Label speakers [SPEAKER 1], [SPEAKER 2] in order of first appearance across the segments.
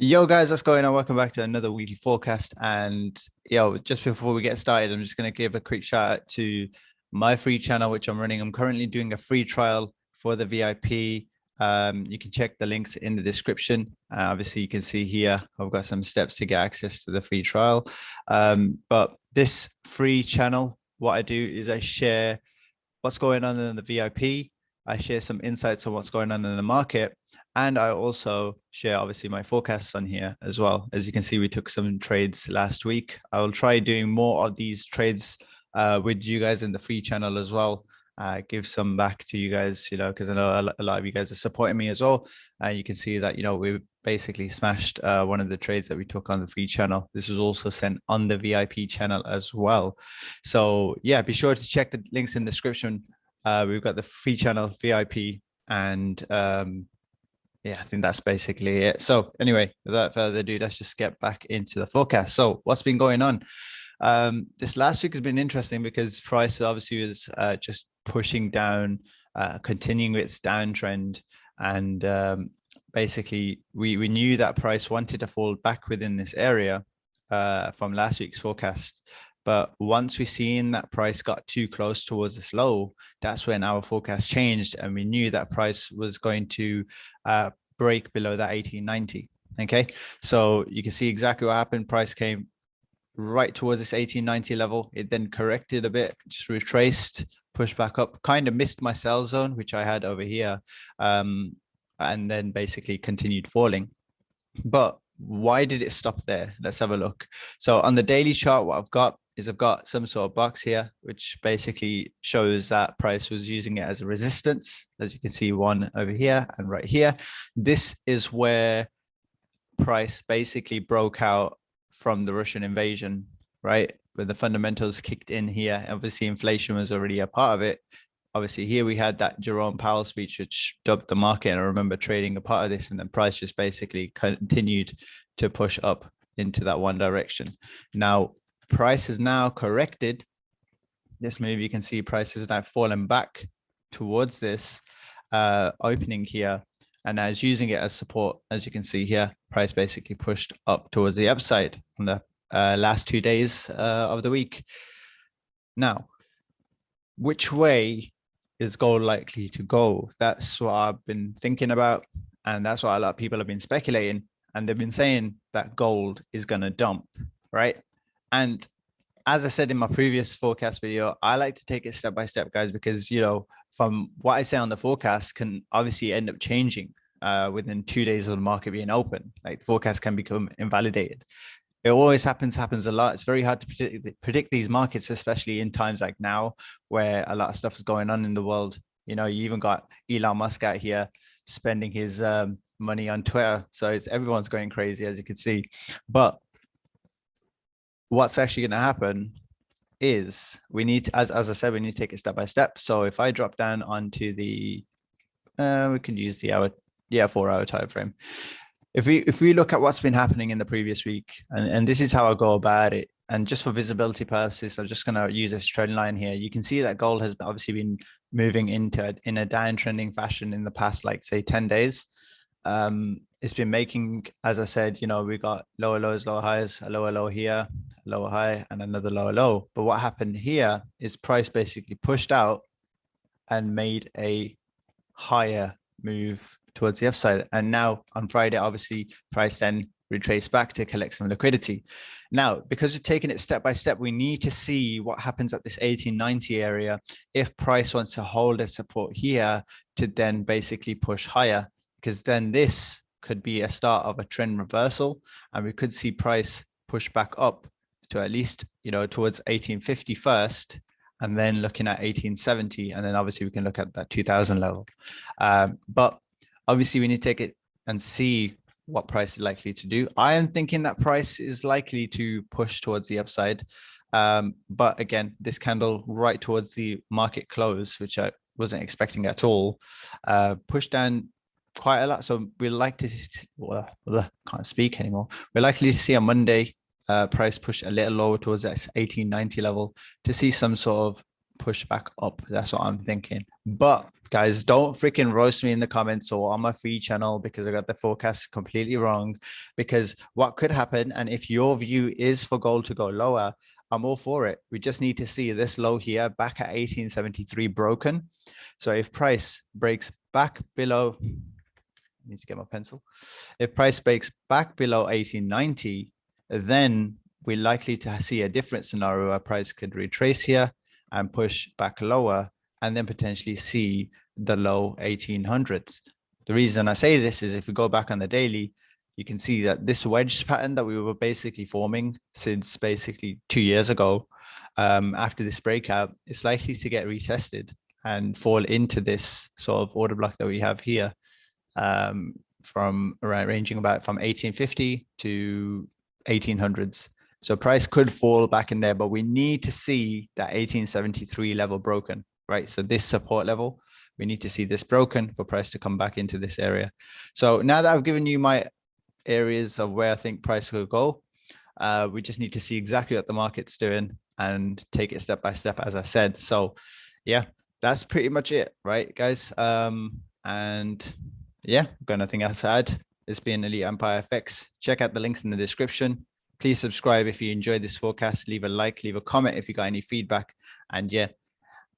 [SPEAKER 1] Yo guys, what's going on? Welcome back to another weekly forecast. And just before we get started, I'm just going to give a quick shout out to my free channel, which I'm running. I'm currently doing a free trial for the VIP. You can check the links in the description. Obviously, you can see here, I've got some steps to get access to the free trial. But this free channel, what I do is I share what's going on in the VIP. I share some insights on what's going on in the market. And I also share, obviously, my forecasts on here as well. As you can see, we took some trades last week. I will try doing more of these trades with you guys in the free channel as well. Give some back to you guys, because I know a lot of you guys are supporting me as well. You can see that, we basically smashed one of the trades that we took on the free channel. This was also sent on the VIP channel as well. So yeah, be sure to check the links in the description. We've got the free channel, VIP, and yeah, I think that's basically it. So anyway, without further ado, let's just get back into the forecast. So what's been going on? This last week has been interesting because price obviously was just pushing down, continuing its downtrend. And basically, we knew that price wanted to fall back within this area from last week's forecast. But once we seen that price got too close towards this low, that's when our forecast changed, and we knew that price was going to break below that 1890. Okay, so you can see exactly what happened. Price came right towards this 1890 level. It then corrected a bit, just retraced, pushed back up, kind of missed my sell zone, which I had over here, and then basically continued falling. But why did it stop there? Let's have a look. So on the daily chart, what I've got is I've got some sort of box here, which basically shows that price was using it as a resistance. As you can see, one over here and right here. This is where price basically broke out from the Russian invasion, right? Where the fundamentals kicked in here. Obviously, inflation was already a part of it. Obviously, here we had that Jerome Powell speech, which dubbed the market. And I remember trading a part of this, and then price just basically continued to push up into that one direction. Now, price is now corrected. This move, you can see price is now fallen back towards this opening here. And now it's using it as support. As you can see here, price basically pushed up towards the upside on the last 2 days of the week. Now, which way is gold likely to go? That's what I've been thinking about. And that's what a lot of people have been speculating. And they've been saying that gold is going to dump, right? And as I said in my previous forecast video, I like to take it step by step, guys, because, from what I say on the forecast can obviously end up changing within 2 days of the market being open. Like the forecast can become invalidated. It always happens a lot. It's very hard to predict these markets, especially in times like now, where a lot of stuff is going on in the world. You even got Elon Musk out here spending his money on Twitter. So everyone's going crazy, as you can see. But what's actually going to happen is we need to, as I said, we need to take it step by step. So if I drop down onto the, we can use the 4-hour time frame. If we look at what's been happening in the previous week, and this is how I go about it, and just for visibility purposes, I'm just going to use this trend line here. You can see that gold has obviously been moving in a downtrending fashion in the past, like say 10 days. It's been making, as I said, we got lower lows, lower highs, a lower low here, a lower high, and another lower low. But what happened here is price basically pushed out and made a higher move towards the upside. And now on Friday, obviously, price then retraced back to collect some liquidity. Now, because we're taking it step by step, we need to see what happens at this 1890 area if price wants to hold a support here to then basically push higher, because then this could be a start of a trend reversal, and we could see price push back up to at least, towards 1850 first, and then looking at 1870, and then obviously we can look at that 2000 level. But obviously we need to take it and see what price is likely to do. I am thinking that price is likely to push towards the upside. But again, this candle right towards the market close, which I wasn't expecting at all, pushed down quite a lot. So we're likely to, can't speak anymore. We're likely to see on Monday price push a little lower towards that 1890 level to see some sort of push back up. That's what I'm thinking. But guys, don't freaking roast me in the comments or on my free channel because I got the forecast completely wrong. Because what could happen, and if your view is for gold to go lower, I'm all for it. We just need to see this low here back at 1873 broken. So if price breaks back below, I need to get my pencil. If price breaks back below 1890, then we're likely to see a different scenario where price could retrace here and push back lower and then potentially see the low 1800s. The reason I say this is if we go back on the daily, you can see that this wedge pattern that we were basically forming since basically 2 years ago, after this breakout, is likely to get retested and fall into this sort of order block that we have here, from around ranging about from 1850 to 1800s. So price could fall back in there, but we need to see that 1873 level broken, right? So this support level, we need to see this broken for price to come back into this area. So now that I've given you my areas of where I think price will go, we just need to see exactly what the market's doing and take it step by step, as I said. So yeah, that's pretty much it, right, guys? And yeah, got nothing else to add. It's been Elite Empire FX. Check out the links in the description. Please subscribe if you enjoyed this forecast. Leave a like, leave a comment if you got any feedback. And yeah,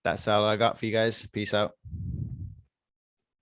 [SPEAKER 1] that's all I got for you guys. Peace out.